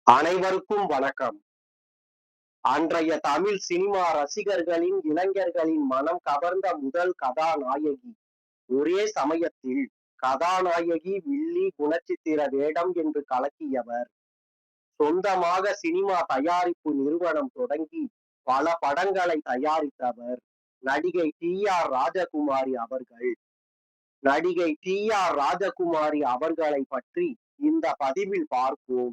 அனைவருக்கும் வணக்கம். அன்றைய தமிழ் சினிமா ரசிகர்களின், இளைஞர்களின் மனம் கவர்ந்த முதல் கதாநாயகி. ஒரே சமயத்தில் கதாநாயகி, வில்லி, குணச்சித்திர வேடம் என்று கலக்கியவர். சொந்தமாக சினிமா தயாரிப்பு நிறுவனம் தொடங்கி பல படங்களை தயாரித்தவர் நடிகை டி.ஆர். ராஜகுமாரி அவர்கள். நடிகை டி.ஆர். ராஜகுமாரி அவர்களை பற்றி இந்த பதிவில் பார்ப்போம்.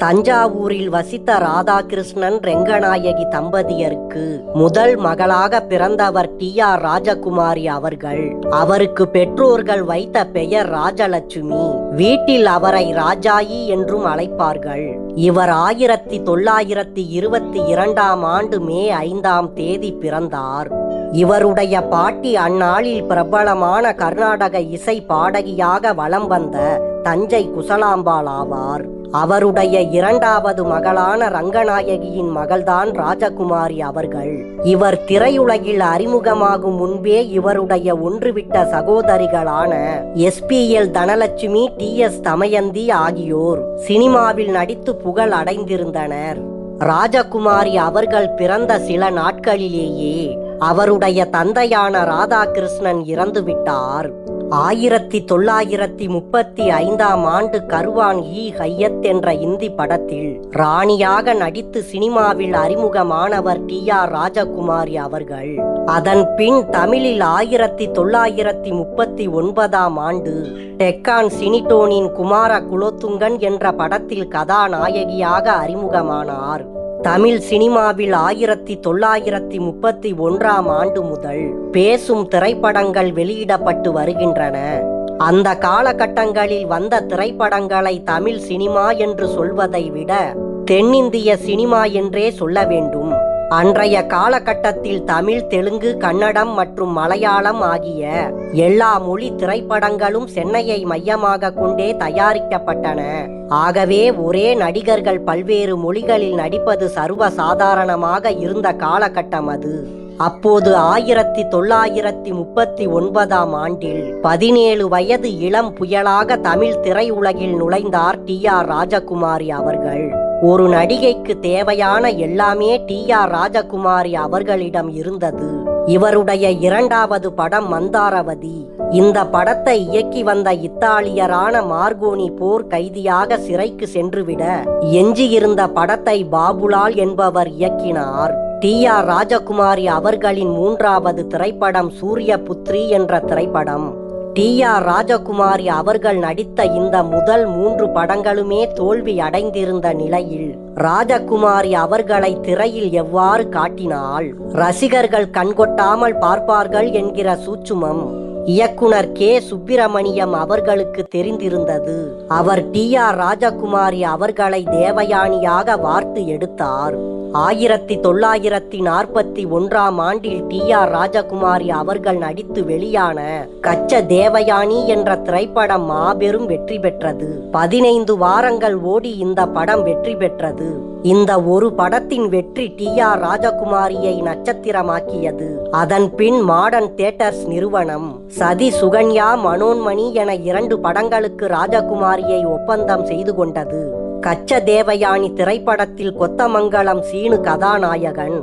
தஞ்சாவூரில் வசித்த ராதாகிருஷ்ணன் ரெங்கநாயகி தம்பதியருக்கு முதல் மகளாக பிறந்தவர் டி.ஆர். ராஜகுமாரி அவர்கள். அவருக்கு பெற்றோர்கள் வைத்த பெயர் ராஜலட்சுமி. வீட்டில் அவரை ராஜாயி என்றும் அழைப்பார்கள். இவர் 1922ஆம் ஆண்டு மே 5ஆம் தேதி பிறந்தார். இவருடைய பாட்டி அந்நாளில் பிரபலமான கர்நாடக இசை பாடகியாக வலம் வந்த தஞ்சை குசலாம்பாள் ஆவார். அவருடைய இரண்டாவது மகளான ரங்கநாயகியின் மகள்தான் ராஜகுமாரி அவர்கள். இவர் திரையுலகில் அறிமுகமாகும் முன்பே இவருடைய ஒன்றுவிட்ட சகோதரிகளான எஸ்.பி.எல். தனலட்சுமி, டி.எஸ். தமயந்தி ஆகியோர் சினிமாவில் நடித்து புகழ் அடைந்திருந்தனர். ராஜகுமாரி அவர்கள் பிறந்த சில நாட்களிலேயே அவருடைய தந்தையான ராதாகிருஷ்ணன் இறந்துவிட்டார். 1935ஆம் ஆண்டு கர்வான்-இ-ஹையத் என்ற இந்தி படத்தில் ராணியாக நடித்து சினிமாவில் அறிமுகமானவர் டி.ஆர். ராஜகுமாரி அவர்கள். அதன் பின் தமிழில் 1939ஆம் ஆண்டு டெக்கான் சினிடோனின் குமார குலோத்துங்கன் என்ற படத்தில் கதாநாயகியாக அறிமுகமானார். தமிழ் சினிமாவில் 1931ஆம் ஆண்டு முதல் பேசும் திரைப்படங்கள் வெளியிடப்பட்டு வருகின்றன. அந்த காலகட்டங்களில் வந்த திரைப்படங்களை தமிழ் சினிமா என்று சொல்வதை விட தென்னிந்திய சினிமா என்றே சொல்ல வேண்டும். அன்றைய காலகட்டத்தில் தமிழ், தெலுங்கு, கன்னடம் மற்றும் மலையாளம் ஆகிய எல்லா மொழி திரைப்படங்களும் சென்னையை மையமாக கொண்டே தயாரிக்கப்பட்டன. ஆகவே ஒரே நடிகர்கள் பல்வேறு மொழிகளில் நடிப்பது சர்வசாதாரணமாக இருந்த காலகட்டம் அது. அப்போது 1939ஆம் ஆண்டில் 17 வயது இளம் புயலாக தமிழ் திரையுலகில் நுழைந்தார் டி.ஆர். ராஜகுமாரி அவர்கள். ஒரு நடிகைக்கு தேவையான எல்லாமே டி.ஆர். ராஜகுமாரி அவர்களிடம் இருந்தது. இவருடைய இரண்டாவது படம் மந்தாரவதி. இந்த படத்தை இயக்கி வந்த இத்தாலியரான மார்கோனி போர் கைதியாக சிறைக்கு சென்றுவிட எஞ்சியிருந்த படத்தை பாபுலால் என்பவர் இயக்கினார். டி.ஆர். ராஜகுமாரி அவர்களின் மூன்றாவது திரைப்படம் சூரியபுத்ரி என்ற திரைப்படம். டி.ஆர். ராஜகுமாரி அவர்கள் நடித்த இந்த முதல் 3 படங்களுமே தோல்வி அடைந்திருந்த நிலையில் ராஜகுமாரி அவர்களை திரையில் எவ்வாறு காட்டினால் ரசிகர்கள் கண்கொட்டாமல் பார்ப்பார்கள் என்கிற சூட்சுமம் இயக்குனர் கே. சுப்பிரமணியம் அவர்களுக்கு தெரிந்திருந்தது. அவர் டி.ஆர். ராஜகுமாரி அவர்களை தேவயானியாக வார்த்து எடுத்தார். 1941ஆம் ஆண்டில் டி.ஆர். ராஜகுமாரி அவர்கள் நடித்து வெளியான கச்ச தேவயானி என்ற திரைப்படம் மாபெரும் வெற்றி பெற்றது. 15 வாரங்கள் ஓடி இந்த படம் வெற்றி பெற்றது. இந்த ஒரு படத்தின் வெற்றி டி.ஆர். ராஜகுமாரியை நட்சத்திரமாக்கியது. அதன் பின் மாடர்ன் தியேட்டர்ஸ் நிறுவனம் சதி, சுகன்யா, மனோன்மணி என 2 படங்களுக்கு ராஜகுமாரியை ஒப்பந்தம் செய்து கொண்டது. கச்ச தேவயானி திரைப்படத்தில் கொத்தமங்கலம் சீனு கதாநாயகன்,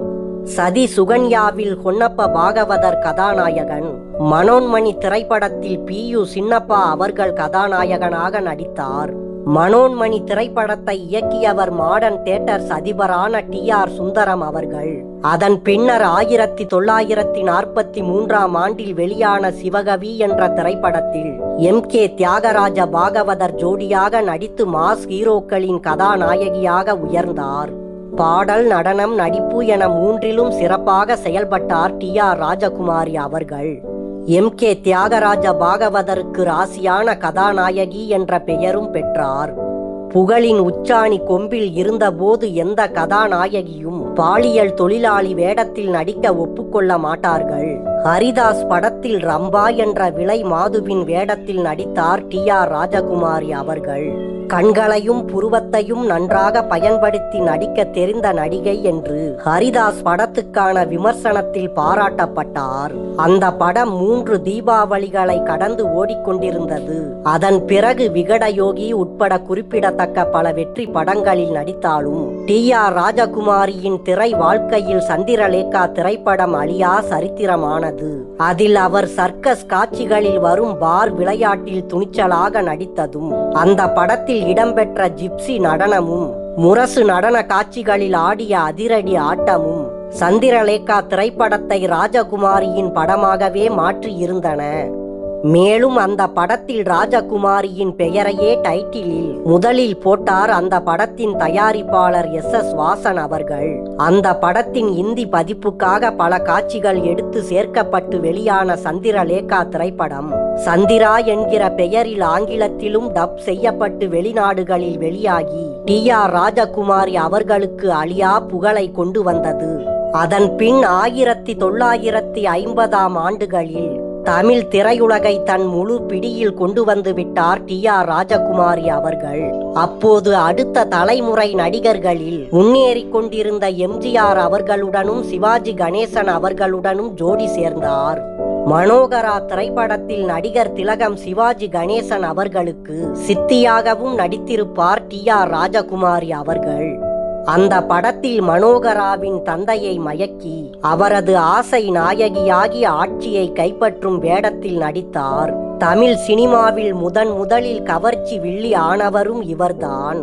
சதி சுகன்யாவில் ஹொன்னப்ப பாகவதர் கதாநாயகன், மனோன்மணி திரைப்படத்தில் பி.யு. சின்னப்பா அவர்கள் கதாநாயகனாக நடித்தார். மனோன்மணி திரைப்படத்தை இயக்கியவர் மாடர்ன் தியேட்டர்ஸ் அதிபரான டி.ஆர். சுந்தரம் அவர்கள். அதன் பின்னர் 1943ஆம் ஆண்டில் வெளியான சிவகவி என்ற திரைப்படத்தில் எம்.கே. தியாகராஜ பாகவதர் ஜோடியாக நடித்து மாஸ் ஹீரோக்களின் கதாநாயகியாக உயர்ந்தார். பாடல், நடனம், நடிப்பு என 3லும் சிறப்பாக செயல்பட்டார் டி.ஆர். ராஜகுமாரி அவர்கள். எம்.கே. தியாகராஜ பாகவதருக்கு ராசியான கதாநாயகி என்ற பெயரும் பெற்றார். புகழின் உச்சாணி கொம்பில் இருந்தபோது எந்த கதாநாயகியும் பாலியல் தொழிலாளி வேடத்தில் நடிக்க ஒப்புக்கொள்ள மாட்டார்கள். ஹரிதாஸ் படத்தில் ரம்பா என்ற விலை மாதுவின் வேடத்தில் நடித்தார் டி.ஆர். ராஜகுமாரி அவர்கள். கண்களையும் புருவத்தையும் நன்றாக பயன்படுத்தி நடிக்க தெரிந்த நடிகை என்று ஹரிதாஸ் படத்துக்கான விமர்சனத்தில் பாராட்டப்பட்டார். அந்த படம் 3 தீபாவளிகளை கடந்து ஓடிக்கொண்டிருந்தது. அதன் பிறகு விகடயோகி உட்பட குறிப்பிடத்தக்க பல வெற்றி படங்களில் நடித்தாலும் டி.ஆர். ராஜகுமாரியின் திரை வாழ்க்கையில் சந்திரலேகா திரைப்படம் அழியா சரித்திரமானது. அதில் அவர் சர்க்கஸ் காட்சிகளில் வரும் பார் விளையாட்டில் துணிச்சலாக நடித்ததும், அந்த படத்தில் இடம்பெற்ற ஜிப்சி நடனமும், முரசு நடன காட்சிகளில் ஆடிய அதிரடி ஆட்டமும் சந்திரலேகா திரைப்படத்தை ராஜகுமாரியின் படமாகவே மாற்றி இருந்தன. மேலும் அந்த படத்தில் ராஜகுமாரியின் பெயரையே டைட்டிலில் முதலில் போட்டார் அந்த படத்தின் தயாரிப்பாளர் எஸ். வாசன் அவர்கள். அந்த படத்தின் இந்தி பதிப்புக்காக பல காட்சிகள் எடுத்து சேர்க்கப்பட்டு வெளியான சந்திரலேகா திரைப்படம் சந்திரா என்கிற பெயரில் ஆங்கிலத்திலும் டப் செய்யப்பட்டு வெளிநாடுகளில் வெளியாகி டி.ஆர். ராஜகுமாரி அவர்களுக்கு அழியா புகழை கொண்டு வந்தது. அதன் பின் 1950ஆம் ஆண்டுகளில் தமிழ் திரையுலகை தன் முழு பிடியில் கொண்டு வந்து விட்டார் டி.ஆர். ராஜகுமாரி அவர்கள். அப்போது அடுத்த தலைமுறை நடிகர்களில் முன்னேறிக் கொண்டிருந்த எம்.ஜி.ஆர். அவர்களுடனும் சிவாஜி கணேசன் அவர்களுடனும் ஜோடி சேர்ந்தார். மனோகரா திரைப்படத்தில் நடிகர் திலகம் சிவாஜி கணேசன் அவர்களுக்கு சித்தியாகவும் நடித்திருப்பார் டி.ஆர். ராஜகுமாரி அவர்கள். அந்த படத்தில் மனோகராவின் தந்தையை மயக்கி அவரது ஆசை நாயகியாகி ஆட்சியை கைப்பற்றும் வேடத்தில் நடித்தார். தமிழ் சினிமாவில் முதலில் கவர்ச்சி வில்லி ஆனவரும் இவர்தான்.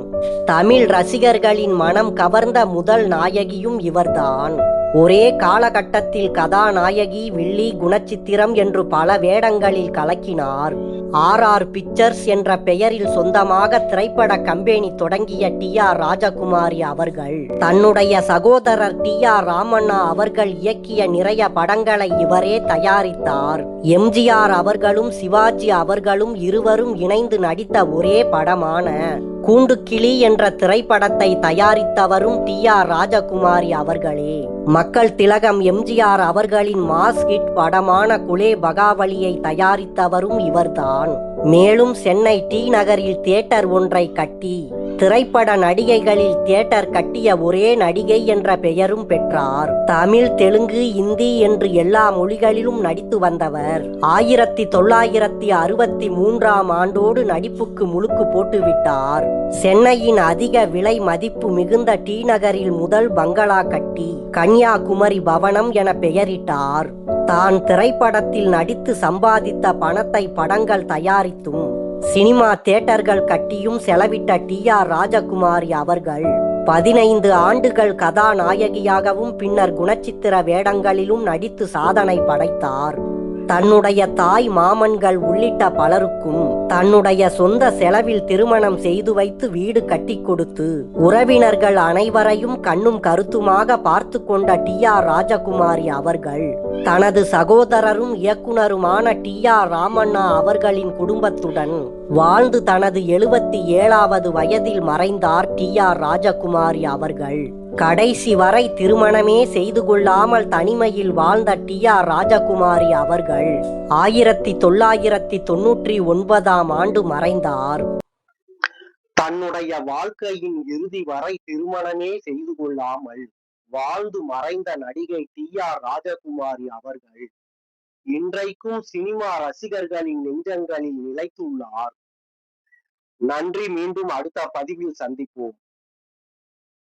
தமிழ் ரசிகர்களின் மனம் கவர்ந்த முதல் நாயகியும் இவர்தான். ஒரே காலகட்டத்தில் கதாநாயகி, வில்லி, குணச்சித்திரம் என்று பல வேடங்களில் கலக்கினார். ஆர் பிக்சர்ஸ் என்ற பெயரில் சொந்தமாக திரைப்பட கம்பெனி தொடங்கிய டி.ஆர். ராஜகுமாரி அவர்கள் தன்னுடைய சகோதரர் டி.ஆர். ராமண்ணா அவர்கள் இயக்கிய நிறைய படங்களை இவரே தயாரித்தார். எம்.ஜி.ஆர். அவர்களும் சிவாஜி அவர்களும் இருவரும் இணைந்து நடித்த ஒரே படமான கூண்டுக்கிளி என்ற திரைப்படத்தை தயாரித்தவரும் டி.ஆர். ராஜகுமாரி அவர்களே. மக்கள் திலகம் எம்.ஜி.ஆர். அவர்களின் மாஸ் ஹிட் படமான குலே பகாவலியை தயாரித்தவரும் இவர்தான். மேலும் சென்னை டி நகரில் தியேட்டர் ஒன்றை கட்டி திரைப்பட நடிகைகளில் தியேட்டர் கட்டிய ஒரே நடிகை என்ற பெயரும் பெற்றார். தமிழ், தெலுங்கு, இந்தி என்று எல்லா மொழிகளிலும் நடித்து வந்தவர் 1963ஆம் ஆண்டோடு நடிப்புக்கு முழுக்கு போட்டுவிட்டார். சென்னையின் அதிக விலை மதிப்பு மிகுந்த டி நகரில் முதல் பங்களா கட்டி கன்னியாகுமரி பவனம் என பெயரிட்டார். தான் திரைப்படத்தில் நடித்து சம்பாதித்த பணத்தை படங்கள் தயாரித்தும் சினிமா தியேட்டர்கள் கட்டியும் செலவிட்ட டி.ஆர். ராஜகுமாரி அவர்கள் 15 ஆண்டுகள் கதாநாயகியாகவும் பின்னர் குணச்சித்திர வேடங்களிலும் நடித்து சாதனை படைத்தார். தன்னுடைய தாய் மாமன்கள் உள்ளிட்ட பலருக்கும் தன்னுடைய சொந்த செலவில் திருமணம் செய்து வைத்து வீடு கட்டி கொடுத்து உறவினர்கள் அனைவரையும் கண்ணும் கருத்துமாக பார்த்து கொண்ட டி.ஆர். ராஜகுமாரி அவர்கள் தனது சகோதரரும் இயக்குனருமான டி.ஆர். ராமண்ணா அவர்களின் குடும்பத்துடன் வாழ்ந்து தனது 77வது வயதில் மறைந்தார் டி.ஆர். ராஜகுமாரி அவர்கள். கடைசி வரை திருமணமே செய்து கொள்ளாமல் தனிமையில் வாழ்ந்த டி.ஆர். ராஜகுமாரி அவர்கள் 1999ஆம் ஆண்டு மறைந்தார். தன்னுடைய வாழ்க்கையின் இறுதி வரை திருமணமே செய்து கொள்ளாமல் வாழ்ந்து மறைந்த நடிகை டி.ஆர். ராஜகுமாரி அவர்கள் இன்றைக்கும் சினிமா ரசிகர்களின் நெஞ்சங்களில் நிலைத்துள்ளார். நன்றி. மீண்டும் அடுத்த பதிவில் சந்திப்போம்.